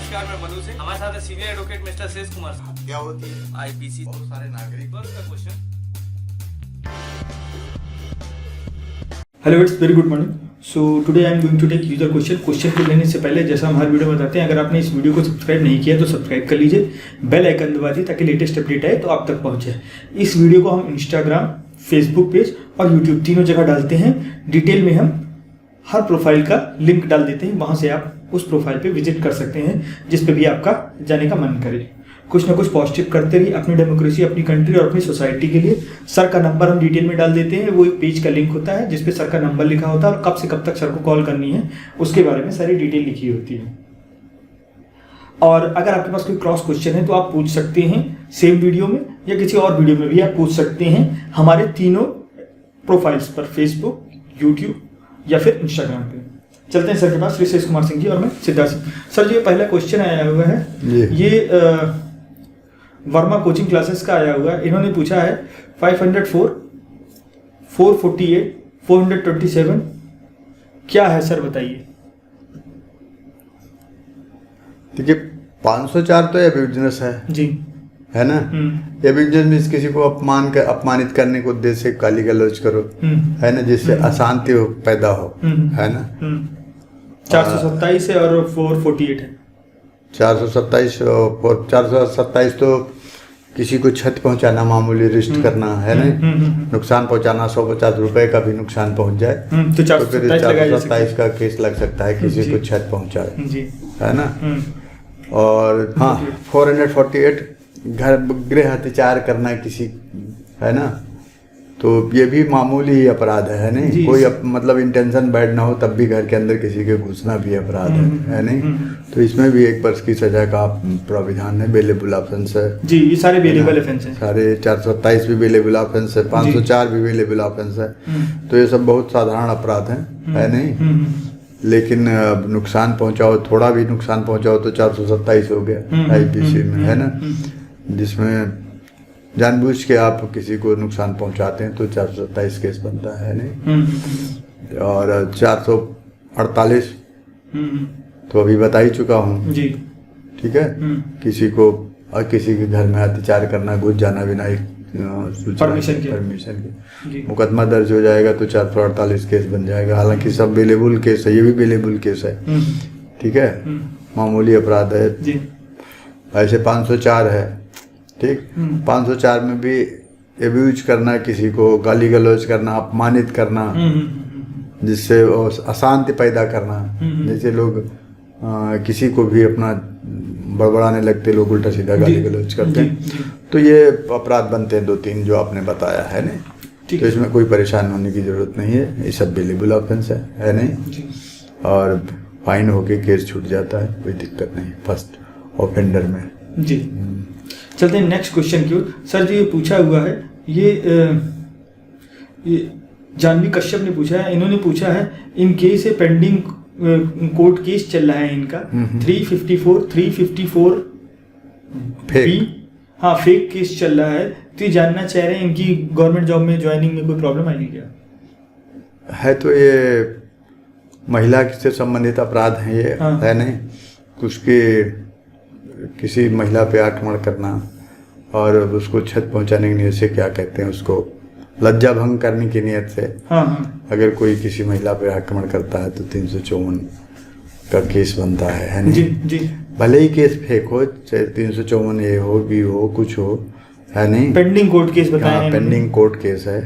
नमस्कार, मैं मनु सिंह। हमारे साथ है सीनियर एडवोकेट मिस्टर शेष कुमार। क्या होती है आईपीसी बहुत सारे नागरिक का question. Hello it's very good morning. So today I am going to take user question को लेने से पहले जैसा हम हर वीडियो में बताते हैं, अगर आपने इस वीडियो को सब्सक्राइब नहीं किया तो सब्सक्राइब कर लीजिए, बेल आइकन दबा दीजिए ताकि लेटेस्ट अपडेट आए तो आप तक पहुंचे। इस वीडियो को हम इंस्टाग्राम, फेसबुक पेज और यूट्यूब तीनों जगह डालते हैं। डिटेल में हम हर प्रोफाइल का लिंक डाल देते हैं, वहां से आप उस प्रोफाइल पे विजिट कर सकते हैं जिस पे भी आपका जाने का मन करे। कुछ ना कुछ पॉजिटिव करते रहिए अपनी डेमोक्रेसी, अपनी कंट्री और अपनी सोसाइटी के लिए। सर का नंबर हम डिटेल में डाल देते हैं, वो एक पेज का लिंक होता है जिसपे सर का नंबर लिखा होता है और कब से कब तक सर को कॉल करनी है उसके बारे में सारी डिटेल लिखी होती है। और अगर आपके पास कोई क्रॉस क्वेश्चन है तो आप पूछ सकते हैं सेम वीडियो में या किसी और वीडियो में भी आप पूछ सकते हैं हमारे तीनों प्रोफाइल्स पर, फेसबुक, यूट्यूब या फिर इंस्टाग्राम पे। चलते हैं सर के पास, श्री शेष कुमार सिंह जी और मैं सिद्धार्थ सिंह। सर जी पहला क्वेश्चन आया हुआ है, ये वर्मा कोचिंग क्लासेस का आया हुआ है। इन्होंने पूछा है 504, 448, 427 क्या है सर बताइए। देखिए 504 तो ये बिजनेस है है ना। ये बिजनेस में किसी को अपमानित करने को उद्देश्य से गाली गलौज करो, है ना, जिससे अशांति पैदा हो, है ना। 427 है और 448 है। 427 तो किसी को क्षति पहुंचाना, मामूली रिस्ट करना, है ना, नुकसान पहुंचाना, 150 रुपए का भी नुकसान पहुंच जाए तो 427 का केस लग सकता है, किसी को क्षति पहुंचाए, है ना। और हाँ 448 घर गृह अत्याचार करना किसी, है ना, तो ये भी मामूली अपराध है नहीं। कोई मतलब इंटेंशन बैड ना हो तब भी घर के अंदर किसी के घुसना भी अपराध है नहीं। तो इसमें भी 1 वर्ष की सजा का प्राविधान है, बेलेबल ऑफेंस है जी। ये सारे बेलेबल ऑफेंस हैं, सारे 427 भी बेलेबल ऑफेंस है, 504 भी बेलेबल ऑफेंस है। तो ये सब बहुत साधारण अपराध है नहीं। लेकिन नुकसान पहुंचाओ, थोड़ा भी नुकसान पहुंचाओ तो 427 हो गया आईपीसी में, है ना, जिसमें जानबूझ के आप किसी को नुकसान पहुंचाते हैं तो 427 केस बनता है नहीं। और 448 तो अभी बता ही चुका हूँ जी, ठीक है। किसी को और किसी के घर में अत्याचार करना, घुस जाना बिना एक परमिशन के मुकदमा दर्ज हो जाएगा तो 448 केस बन जाएगा। हालांकि सब बेलेबल केस है, ये भी बेलेबल केस है, ठीक है, मामूली अपराध है। ऐसे 504 है, ठीक। 504 में भी एब्यूज करना, किसी को गाली गलौज करना, अपमानित करना, जिससे अशांति पैदा करना, जैसे लोग किसी को भी अपना बड़बड़ाने लगते, लोग उल्टा सीधा गाली गलौज करते हैं, तो ये अपराध बनते हैं 2-3 जो आपने बताया है नहीं। तो इसमें कोई परेशान होने की जरूरत नहीं है, ये सब बेलेबल ऑफेंस है नहीं। और फाइन होके केस छूट जाता है, कोई दिक्कत नहीं फर्स्ट ऑफेंडर में जी। चलते हैं नेक्स्ट क्वेश्चन की ओर। सर जी ये पूछा हुआ है, ये जानवी कश्यप ने पूछा है। इन्होंने पूछा है in case pending court case चल रहा है इनका 354 हाँ फेक केस चल रहा है। तो ये जानना चाह रहे हैं इनकी गवर्नमेंट जॉब में ज्वाइनिंग में कोई प्रॉब्लम आएगी क्या है। तो ये महिला से संबंधित अपराध है ये, है नहीं। उसके किसी महिला पे आक्रमण करना और उसको क्षति पहुंचाने की नियत से, क्या कहते हैं उसको, लज्जा भंग करने की नियत से अगर कोई किसी महिला पे आक्रमण करता है तो 354 का केस बनता है नहीं जी। भले ही केस फेक हो, चाहे 354 ए हो, बी हो, कुछ हो, है नहीं, पेंडिंग कोर्ट केस बताया, पेंडिंग कोर्ट केस है।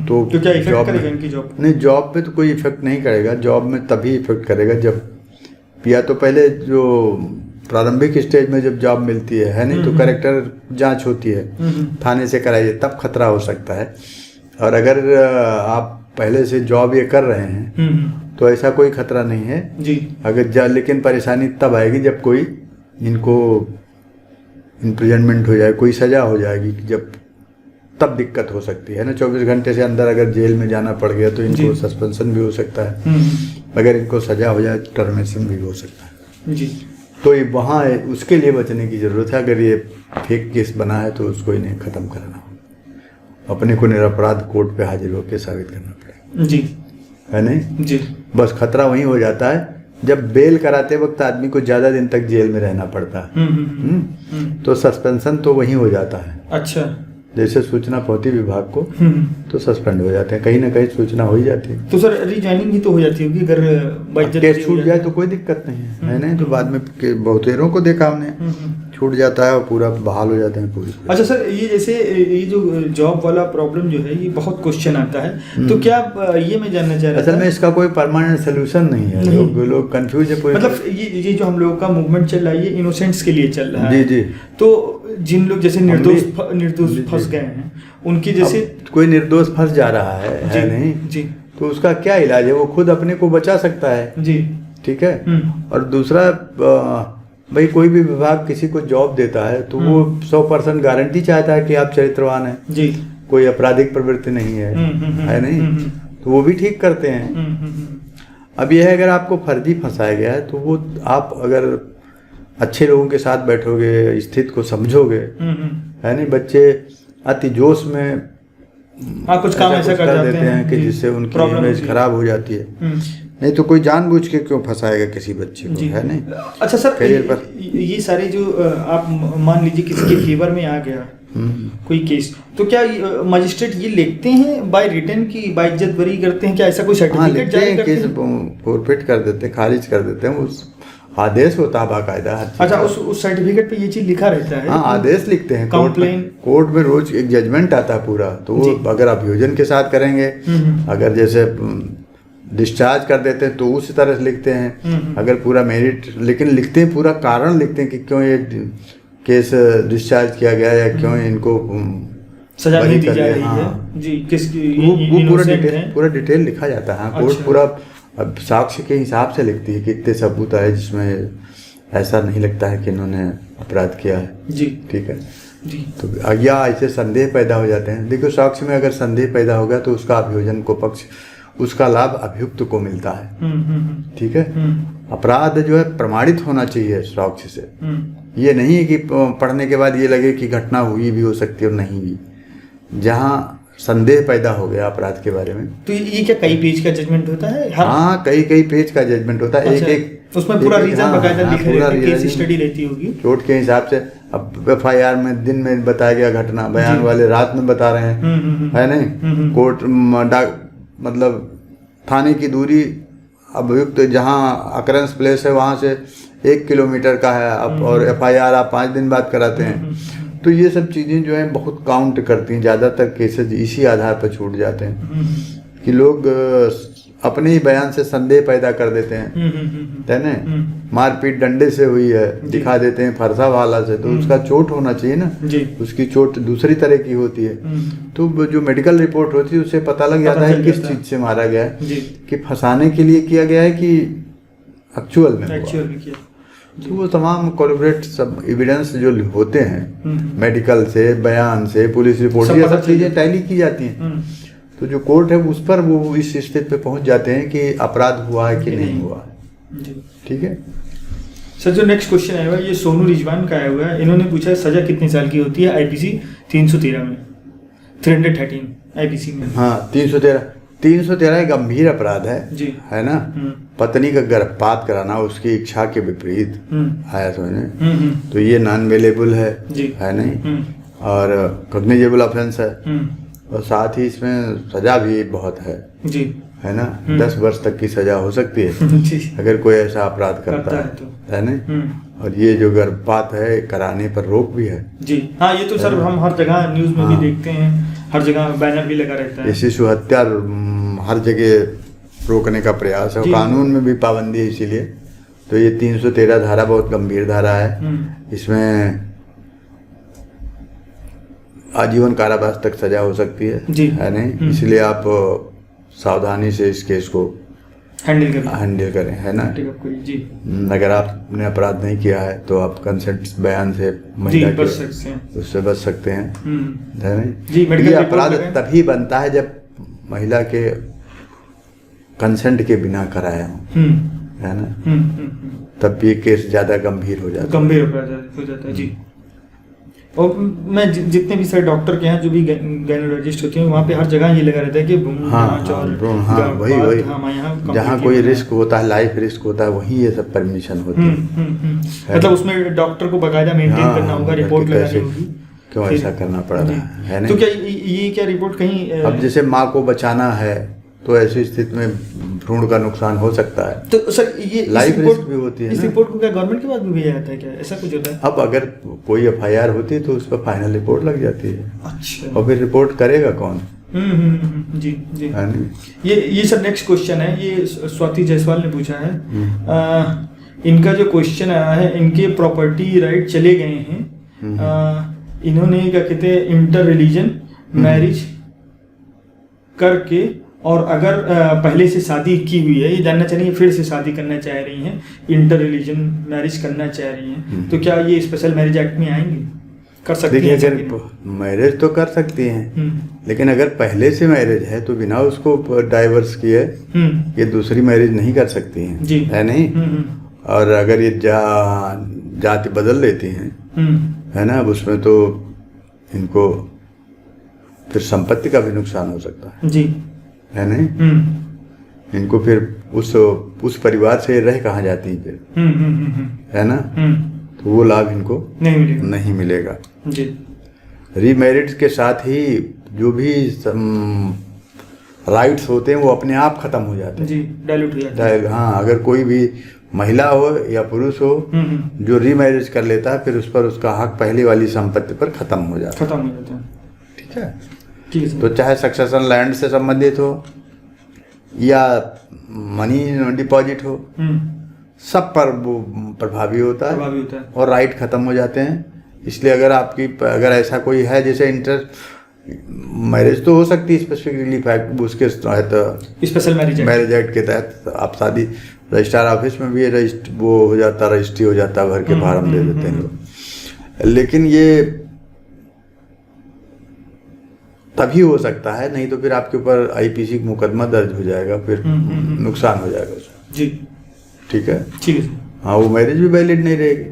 तो क्या इफेक्ट करेगा इनकी जॉब? नहीं, जॉब पे तो कोई इफेक्ट नहीं करेगा। जॉब में तभी इफेक्ट करेगा जब, या तो पहले जो प्रारंभिक स्टेज में जब जॉब मिलती है नहीं, तो कैरेक्टर जांच होती है, थाने से कराइए, तब खतरा हो सकता है। और अगर आप पहले से जॉब ये कर रहे हैं तो ऐसा कोई खतरा नहीं है जी। अगर लेकिन परेशानी तब आएगी जब कोई इनको इम्प्रिजनमेंट हो जाए, कोई सजा हो जाएगी, जब तब दिक्कत हो सकती है ना। 24 घंटे से अंदर अगर जेल में जाना पड़ गया तो इनको सस्पेंशन भी हो सकता है, अगर इनको सजा हो जाए टर्मिनेशन भी हो सकता है जी। तो ये वहाँ उसके लिए बचने की ज़रूरत है। अगर ये फेक केस बना है तो उसको इन्हें ख़त्म करना हो, अपने को निरपराध कोर्ट पे हाजिर होकर साबित करना पड़ेगा जी, है नहीं जी। बस खतरा वहीं हो जाता है जब बेल कराते वक्त आदमी को ज़्यादा दिन तक जेल में रहना पड़ता है, तो सस्पेंशन तो वहीं हो जाता है। अच्छा, जैसे सूचना पहुंची विभाग को तो सस्पेंड हो जाते हैं, कहीं ना कहीं सूचना हो ही जाती है। तो सर रिज्वाइनिंग भी तो हो जाती होगी अगर केस छूट जाए तो कोई दिक्कत नहीं है नहीं तो बाद में बहुतेरों को देखा हमने, छूट जाता है और पूरा बहाल हो जाते हैं पूरी। अच्छा सर, ये जैसे ये जो जॉब वाला प्रॉब्लम जो है ये बहुत क्वेश्चन आता है, तो क्या ये मैं जानना चाह रहा था, असल में इसका कोई परमानेंट सोल्यूशन नहीं है, लोग कंफ्यूज है पूरे। मतलब ये जो हम लोगों का मूवमेंट चल रहा है ये इनोसेंट्स के लिए चल रहा है। जी जी। तो जिन लोग जैसे निर्दोष फंस गए हैं उनकी जैसे कोई निर्दोष फंस जा रहा है नहीं जी, तो उसका क्या इलाज है, वो खुद अपने को बचा सकता है जी, ठीक है। और दूसरा भाई कोई भी विभाग किसी को जॉब देता है तो वो 100% गारंटी चाहता है कि आप चरित्रवान हैं जी, कोई आपराधिक प्रवृत्ति नहीं है नहीं, तो वो भी ठीक करते हैं। अब यह है अगर आपको फर्जी फंसाया गया है तो वो आप अगर अच्छे लोगों के साथ बैठोगे, स्थिति को समझोगे, है नहीं, बच्चे अति जोश में कुछ काम ऐसा कर देते हैं कि जिससे उनकी इमेज खराब हो जाती है। नहीं तो कोई जानबूझ के क्यों फंसाएगा किसी बच्चे को, है नहीं। अच्छा सर, ये सारे जो आप मान लीजिए किसी के फेवर में आ गया कोई केस, तो क्या मजिस्ट्रेट ये लिखते हैं बाय रिटन की बाय इज्जत बरी करते हैं, क्या ऐसा कोई सर्टिफिकेट जारी करते हैं? केस फोरफिट कर देते हैं, खारिज कर देते हैं, उस आदेश होता है बाकायदा। अच्छा, उस सर्टिफिकेट पे ये चीज लिखा रहता है? हाँ, आदेश लिखते हैं। कंप्लेन कोर्ट में रोज एक जजमेंट आता है पूरा, तो वो अगर अभियोजन के साथ करेंगे, अगर जैसे डिस्चार्ज कर देते हैं तो उसी तरह से लिखते हैं, अगर पूरा मेरिट, लेकिन लिखते हैं पूरा कारण लिखते हैं कि क्यों ये केस डिस्चार्ज किया गया या क्यों इनको सजा नहीं दी जा रही है जी, किसकी वो पूरा डिटेल लिखा जाता है। कोर्ट पूरा अब साक्ष्य के हिसाब से लिखती है कि इतने सबूत आए जिसमें ऐसा नहीं लगता है कि इन्होंने अपराध किया है जी, ठीक है जी। तो या ऐसे संदेह पैदा हो जाते हैं। देखो, साक्ष्य में अगर संदेह पैदा होगा तो उसका अभियोजन को पक्ष, उसका लाभ अभियुक्त को मिलता है, ठीक है। अपराध जो है प्रमाणित होना चाहिए साक्ष्य से, ये नहीं है कि पढ़ने के बाद ये लगे कि घटना हुई भी हो सकती है और नहीं भी। जहाँ संदेह पैदा हो गया अपराध के बारे में, तो ये क्या कई पेज का जजमेंट होता है? हाँ, कई पेज का जजमेंट होता है। अच्छा, एक उसमें पूरा रीजन बकायदा लिखा रहता है, केस स्टडी रहती होगी कोर्ट के हिसाब से। अब FIR में दिन में बताया गया घटना, बयान वाले रात में बता रहे हैं, है नहीं। कोर्ट मतलब थाने की दूरी अभियुक्त जहाँ अकरेंस प्लेस है वहाँ से 1 किलोमीटर का है, और FIR आप 5 दिन बाद कराते हैं। तो ये सब चीज़ें जो हैं बहुत काउंट करती हैं। ज़्यादातर केसेज इसी आधार पर छूट जाते हैं कि लोग अपने ही बयान से संदेह पैदा कर देते हैं, है ना। मारपीट डंडे से हुई है दिखा देते हैं, फरसा वाला से, तो उसका चोट होना चाहिए ना, उसकी चोट दूसरी तरह की होती है। तो जो मेडिकल रिपोर्ट होती है उससे पता लग जाता है किस चीज़ से मारा गया है, कि फंसाने के लिए किया गया है कि एक्चुअल में किया। तो वो तमाम कोलैबोरेट सब एविडेंस जो होते हैं, मेडिकल से, बयान से, पुलिस रिपोर्ट, ये सब चीज़ें टैली की जाती हैं। तो जो कोर्ट है उस पर वो इस स्थिति पे पहुंच जाते हैं कि अपराध हुआ है कि नहीं हुआ है, ठीक है। सर, जो नेक्स्ट क्वेश्चन आया हुआ है ये सोनू रिजवान का आया हुआ है। इन्होंने पूछा है सजा कितने साल की होती है IPC 313 में, 313 IPC में? हाँ, 313 एक गंभीर अपराध है जी, है ना। पत्नी का गर्भपात कराना उसकी इच्छा के विपरीत आया समझने, तो ये नॉन अवेलेबल है नहीं, और कॉग्निजेबल ऑफेंस है, और साथ ही इसमें सजा भी बहुत है जी, है ना। 10 वर्ष तक की सजा हो सकती है अगर कोई ऐसा अपराध करता है तो, है ना। और ये जो गर्भपात है कराने पर रोक भी है जी। हाँ, ये तो सर हम हर जगह न्यूज में भी देखते हैं, हर जगह बैनर भी लगा रहता है। शिशु हत्या हर जगह रोकने का प्रयास है, कानून में भी पाबंदी है इसीलिए। तो ये 313 धारा बहुत गंभीर धारा है, इसमें आजीवन कारावास तक सजा हो सकती है नहीं। इसलिए आप सावधानी से इस केस को हैंडल करें, है ना जी। अगर आपने अपराध नहीं किया है तो आप कंसेंट बयान से महिला के उससे बच सकते हैं, है नहीं। ये अपराध तभी बनता है जब महिला के कंसेंट के बिना कराया हो, है ना, तब ये केस ज्यादा गंभीर हो जाता है, गंभीर हो जाता है जी। और मैं जितने भी सारे डॉक्टर के यहाँ जो भी गायनोलॉजिस्ट होते हैं वहाँ पे हर जगह ये लगा रहता है कि वही जहाँ कोई रिस्क होता है, लाइफ रिस्क होता है, वहीं ये सब परमिशन होती है। मतलब उसमें डॉक्टर को बाकायदा मेंटेन करना होगा, रिपोर्ट लगानी होगी, क्यों ऐसा करना पड़ रहा है नहीं? तो क्या ये क्या रिपोर्ट कहीं अब जैसे माँ को बचाना है तो ऐसी स्थिति में भ्रूण का नुकसान हो सकता है, तो सर ये लाइफ रिस्क भी होती है। इस रिपोर्ट को क्या गवर्नमेंट के पास भी भेजा जाता है क्या, ऐसा कुछ होता है? अब अगर कोई FIR होती है तो उस पर फाइनल रिपोर्ट लग जाती है। अच्छा। और फिर रिपोर्ट करेगा कौन? जी जी। ये सर नेक्स्ट क्वेश्चन है, ये स्वाति जायसवाल ने पूछा है। इनका जो क्वेश्चन आया है, इनके प्रॉपर्टी राइट चले गए हैं, इन्होंने क्या कहते हैं इंटर रिलीजन मैरिज करके, और अगर पहले से शादी की हुई है, ये जानना चाहिए फिर से शादी करना चाह रही हैं, इंटर रिलीजन मैरिज करना चाह रही हैं, तो क्या ये स्पेशल मैरिज एक्ट में आएंगे? कर सकती हैं? देखिए, मैरिज तो कर सकती हैं, लेकिन अगर पहले से मैरिज है तो बिना उसको डाइवर्स किए ये दूसरी मैरिज नहीं कर सकती हैं जी, है नहीं? और अगर ये जाति बदल लेती हैं, है ना, अब उसमें तो इनको फिर संपत्ति का भी नुकसान हो सकता है जी, है नहीं? इनको फिर उस परिवार से रह कहाँ जाती है फिर, है ना? तो वो लाभ इनको नहीं मिलेगा जी। रीमैरिज के साथ ही जो भी राइट्स होते हैं वो अपने आप खत्म हो जाते हैं जी, डाइल्यूट हो जाते हैं। हाँ, अगर कोई भी महिला हो या पुरुष हो जो रीमैरिज कर लेता है, फिर उस पर उसका हक पहले वाली संपत्ति पर खत्म हो जाता है। ठीक है, तो चाहे सक्सेशन लैंड से संबंधित हो या मनी डिपॉजिट हो, सब पर वो प्रभावी होता है और राइट खत्म हो जाते हैं। इसलिए अगर ऐसा कोई है जैसे इंटर मैरिज तो हो सकती है स्पेसिफिक रिलीफ एक्ट उसके तहत, स्पेशल मैरिज एक्ट के तहत आप शादी रजिस्ट्रार ऑफिस में भी वो हो जाता, रजिस्ट्री हो जाता, भर के फार्म दे देते हैं लोग। लेकिन ये तभी हो सकता है, नहीं तो फिर आपके ऊपर IPC मुकदमा दर्ज हो जाएगा, फिर नुकसान हो जाएगा उसमें जी। ठीक है, ठीक है, हाँ, वो मैरिज भी वैलिड नहीं रहेगी।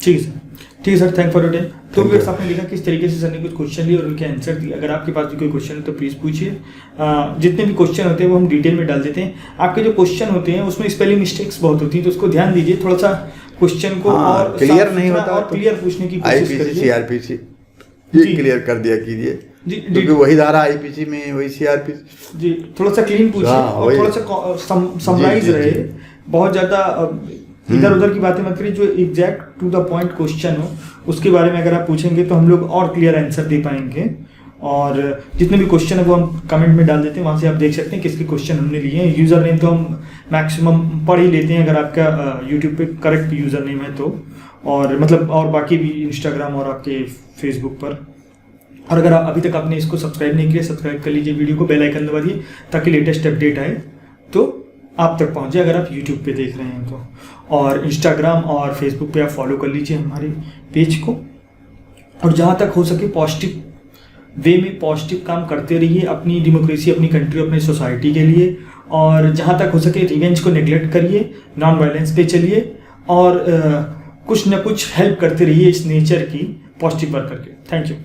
ठीक है सर, ठीक है sir, thank for your time. तो व्यूअर्स, आपने देखा किस तरीके से सर ने कुछ क्वेश्चन लिए और उनके आंसर दिए। अगर आपके पास भी कोई क्वेश्चन है तो प्लीज़ पूछिए। जितने भी क्वेश्चन होते हैं वो हम डिटेल में डाल देते हैं। आपके जो क्वेश्चन होते हैं उसमें स्पेलिंग मिस्टेक्स बहुत होती हैं, तो उसको ध्यान दीजिए, थोड़ा सा क्वेश्चन को और क्लियर नहीं होता और क्लियर पूछने की कोशिश करिए। CRPC ये क्लियर कर दिया कीजिए, क्योंकि वही धारा IPC में, वही CRPC जी, थोड़ा सा क्लीन पूछिए और थोड़ा सा समराइज रहे, बहुत ज़्यादा इधर उधर की बातें मत करिए, जो exact to the point question हो उसके बारे में अगर आप पूछेंगे तो हम लोग और क्लियर आंसर दे पाएंगे। और जितने भी क्वेश्चन है वो हम कमेंट में डाल देते हैं, वहाँ से आप देख सकते हैं किसके क्वेश्चन हमने लिए हैं। यूज़र नेम तो हम मैक्सिमम पढ़ ही लेते हैं अगर आपका यूट्यूब पे करेक्ट यूज़र नेम है तो, और मतलब और बाकी भी इंस्टाग्राम और आपके फेसबुक पर। और अगर आप अभी तक आपने इसको सब्सक्राइब नहीं किया, सब्सक्राइब कर लीजिए, वीडियो को बेल आइकन दबा दिए ताकि लेटेस्ट अपडेट आए तो आप तक पहुँचे, अगर आप यूट्यूब पे देख रहे हैं तो। और इंस्टाग्राम और फेसबुक पे आप फॉलो कर लीजिए हमारे पेज को। और जहाँ तक हो सके पॉजिटिव वे में पॉजिटिव काम करते रहिए, अपनी डेमोक्रेसी, अपनी कंट्री, अपनी सोसाइटी के लिए। और जहाँ तक हो सके रिवेंज को नेग्लेक्ट करिए, नॉन वायलेंस पे चलिए और कुछ न कुछ हेल्प करते रहिए इस नेचर की पॉजिटिव वर्क करके। Thank you.